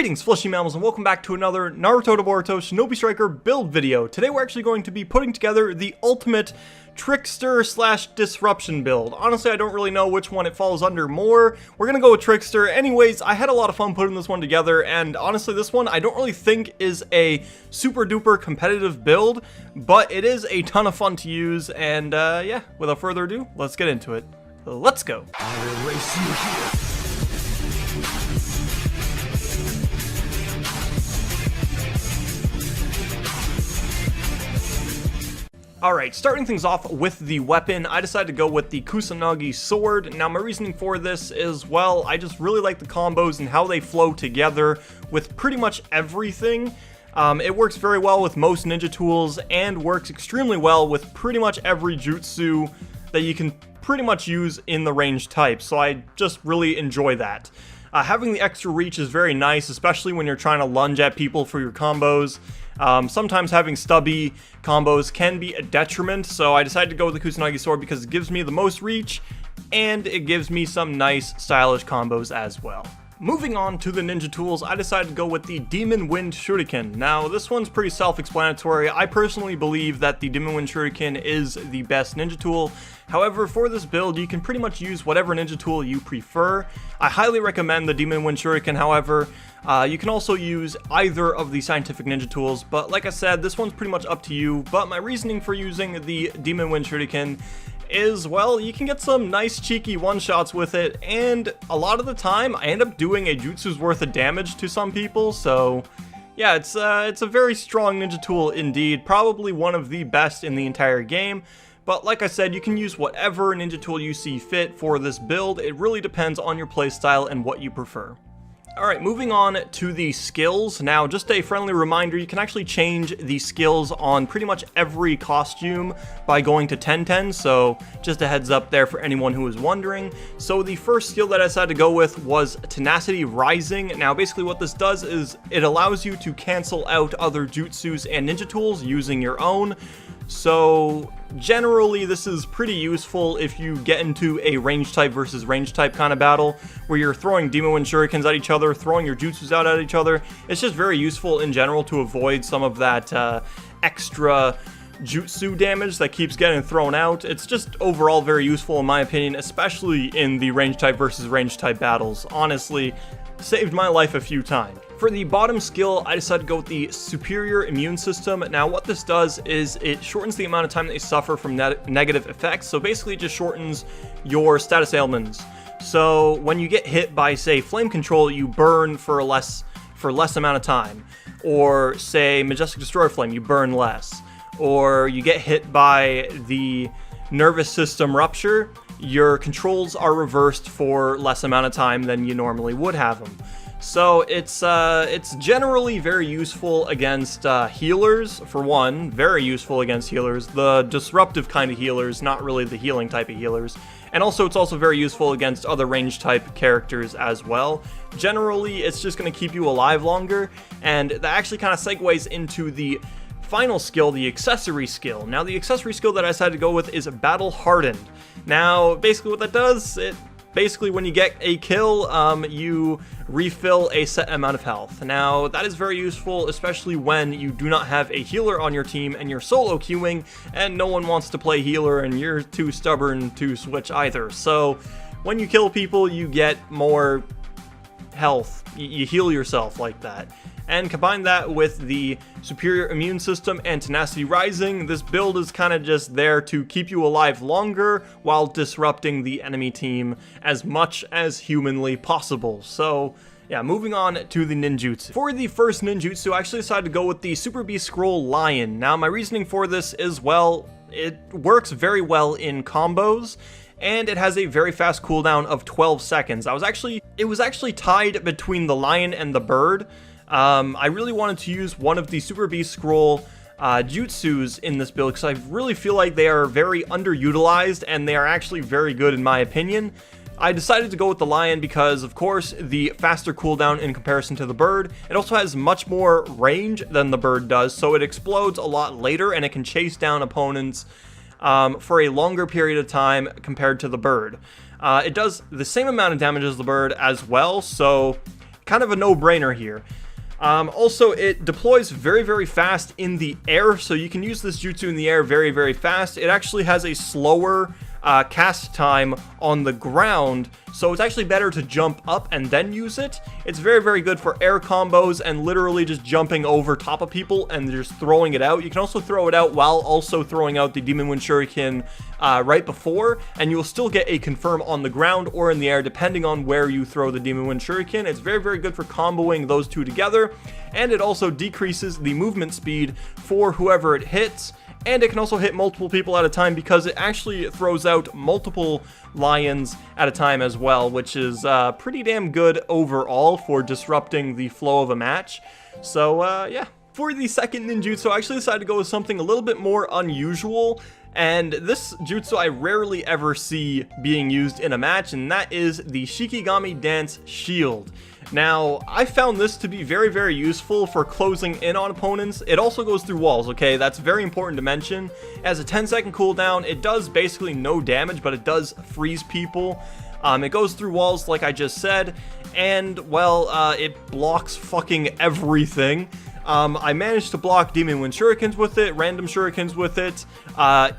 Greetings, Fleshy Mammals, and welcome back to another Naruto to Boruto Shinobi Striker build video. Today we're actually going to be putting together the ultimate Trickster / Disruption build. Honestly, I don't really know which one it falls under more. We're gonna go with Trickster. Anyways, I had a lot of fun putting this one together, and honestly, this one I don't really think is a super duper competitive build, but it is a ton of fun to use, and yeah, without further ado, let's get into it. Let's go. I will race you here. Alright, starting things off with the weapon, I decided to go with the Kusanagi sword. Now my reasoning for this is, well, I just really like the combos and how they flow together with pretty much everything. It works very well with most ninja tools and works extremely well with pretty much every jutsu that you can pretty much use in the range type, so I just really enjoy that. Having the extra reach is very nice, especially when you're trying to lunge at people for your combos. Sometimes having stubby combos can be a detriment, so I decided to go with the Kusanagi sword because it gives me the most reach, and it gives me some nice, stylish combos as well. Moving on to the ninja tools, I decided to go with the Demon Wind Shuriken. Now, this one's pretty self-explanatory. I personally believe that the Demon Wind Shuriken is the best ninja tool. However, for this build, you can pretty much use whatever ninja tool you prefer. I highly recommend the Demon Wind Shuriken, however. You can also use either of the scientific ninja tools, but like I said, this one's pretty much up to you. But my reasoning for using the Demon Wind Shuriken is, well, you can get some nice cheeky one-shots with it, and a lot of the time, I end up doing a jutsu's worth of damage to some people, so yeah, it's a very strong ninja tool indeed, probably one of the best in the entire game. But like I said, you can use whatever ninja tool you see fit for this build. It really depends on your playstyle and what you prefer. Alright, moving on to the skills. Now, just a friendly reminder, you can actually change the skills on pretty much every costume by going to 1010, so just a heads up there for anyone who is wondering. So the first skill that I decided to go with was Tenacity Rising. Now, basically what this does is it allows you to cancel out other jutsus and ninja tools using your own. So generally this is pretty useful if you get into a range type versus range type kind of battle where you're throwing Demon Wind Shurikens at each other, throwing your jutsus out at each other. It's just very useful in general to avoid some of that extra jutsu damage that keeps getting thrown out. It's just overall very useful in my opinion, especially in the range type versus range type battles. Honestly, saved my life a few times. For the bottom skill, I decided to go with the Superior Immune System. Now, what this does is it shortens the amount of time that you suffer from negative effects. So basically, it just shortens your status ailments. So when you get hit by, say, Flame Control, you burn for less amount of time. Or, say, Majestic Destroyer Flame, you burn less. Or you get hit by the Nervous System Rupture, your controls are reversed for less amount of time than you normally would have them. So it's generally very useful against healers, for one, very useful against healers, the disruptive kind of healers, not really the healing type of healers. And also it's also very useful against other range type characters as well. Generally, it's just going to keep you alive longer, and that actually kind of segues into the final skill, the accessory skill. Now, the accessory skill that I decided to go with is Battle Hardened. Now, basically what that does, basically when you get a kill, you refill a set amount of health. Now, that is very useful, especially when you do not have a healer on your team and you're solo queuing and no one wants to play healer and you're too stubborn to switch either. So when you kill people, you get more health. You heal yourself like that. And combine that with the Superior Immune System and Tenacity Rising, this build is kind of just there to keep you alive longer while disrupting the enemy team as much as humanly possible. So yeah, moving on to the ninjutsu. For the first ninjutsu, I actually decided to go with the Super Beast Scroll Lion. Now, my reasoning for this is, well, it works very well in combos, and it has a very fast cooldown of 12 seconds. It was actually tied between the lion and the bird. I really wanted to use one of the Super Beast Scroll jutsus in this build because I really feel like they are very underutilized and they are actually very good in my opinion. I decided to go with the lion because, of course, the faster cooldown in comparison to the bird. It also has much more range than the bird does, so it explodes a lot later and it can chase down opponents for a longer period of time compared to the bird. It does the same amount of damage as the bird as well, so kind of a no-brainer here. Also, it deploys very, very fast in the air, so you can use this jutsu in the air very, very fast. It actually has a slower cast time on the ground, so it's actually better to jump up and then use it. It's very, very good for air combos and literally just jumping over top of people and just throwing it out. You can also throw it out while also throwing out the Demon Wind Shuriken right before, and you will still get a confirm on the ground or in the air depending on where you throw the Demon Wind Shuriken. It's very, very good for comboing those two together, and it also decreases the movement speed for whoever it hits. And it can also hit multiple people at a time because it actually throws out multiple lions at a time as well, which is pretty damn good overall for disrupting the flow of a match. So yeah. For the second ninjutsu, I actually decided to go with something a little bit more unusual. And this jutsu I rarely ever see being used in a match, and that is the Shikigami Dance Shield. Now, I found this to be very, very useful for closing in on opponents. It also goes through walls, okay? That's very important to mention. As a 10-second cooldown, it does basically no damage, but it does freeze people. It goes through walls, like I just said, and, well, it blocks fucking everything. I managed to block Demon Wind Shurikens with it, random Shurikens with it,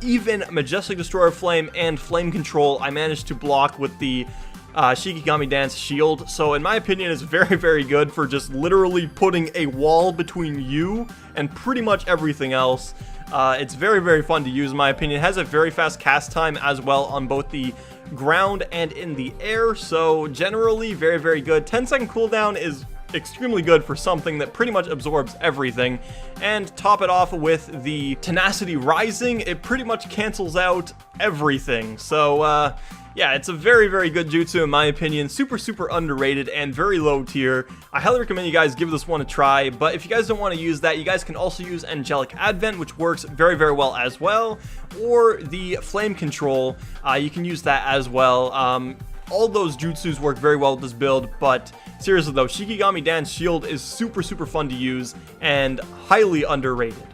even Majestic Destroyer Flame and Flame Control I managed to block with the Shikigami Dance Shield. So in my opinion, it's very, very good for just literally putting a wall between you and pretty much everything else. It's very, very fun to use in my opinion. It has a very fast cast time as well on both the ground and in the air, so generally very, very good. 10-second cooldown is extremely good for something that pretty much absorbs everything. And top it off with the Tenacity Rising, it pretty much cancels out everything. So yeah, it's a very, very good jutsu in my opinion. Super, super underrated and very low tier. I highly recommend you guys give this one a try, but if you guys don't want to use that, you guys can also use Angelic Advent, which works very, very well as well, or the Flame Control. You can use that as well. All those jutsus work very well with this build, but seriously though, Shikigami Dance Shield is super, super fun to use and highly underrated.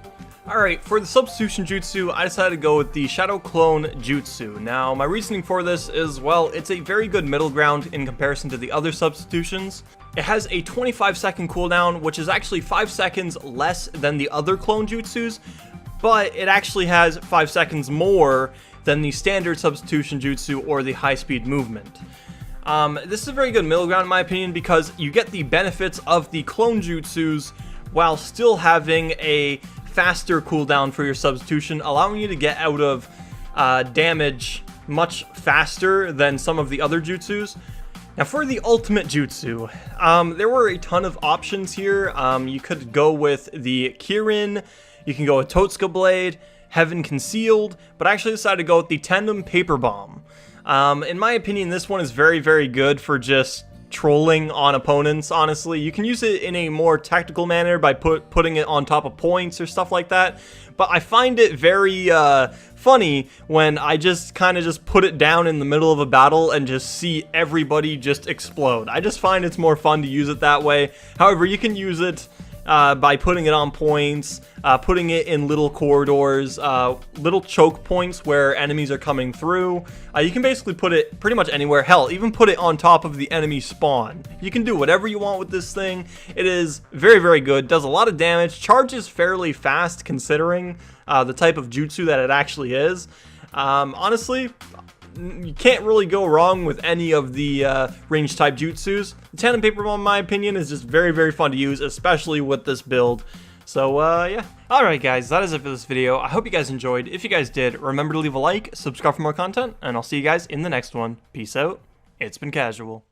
Alright, for the Substitution Jutsu, I decided to go with the Shadow Clone Jutsu. Now, my reasoning for this is, well, it's a very good middle ground in comparison to the other substitutions. It has a 25-second cooldown, which is actually 5 seconds less than the other clone jutsus, but it actually has 5 seconds more than the standard Substitution Jutsu or the high-speed movement. This is a very good middle ground in my opinion because you get the benefits of the clone jutsus while still having a faster cooldown for your substitution, allowing you to get out of damage much faster than some of the other jutsus. Now for the ultimate jutsu, there were a ton of options here. You could go with the Kirin, you can go with Totsuka Blade, Heaven Concealed, but I actually decided to go with the Tandem Paper Bomb. In my opinion, this one is very, very good for just trolling on opponents, honestly. You can use it in a more tactical manner by putting it on top of points or stuff like that, but I find it very funny when I just kind of just put it down in the middle of a battle and just see everybody just explode. I just find it's more fun to use it that way. However, you can use it by putting it on points, putting it in little corridors, little choke points where enemies are coming through. You can basically put it pretty much anywhere. Hell, even put it on top of the enemy spawn. You can do whatever you want with this thing. It is very, very good. Does a lot of damage. Charges fairly fast considering the type of jutsu that it actually is. Honestly, you can't really go wrong with any of the range type jutsus. The Tandem Paper Bomb, in my opinion, is just very, very fun to use, especially with this build. So, yeah. Alright guys, that is it for this video. I hope you guys enjoyed. If you guys did, remember to leave a like, subscribe for more content, and I'll see you guys in the next one. Peace out. It's been casual.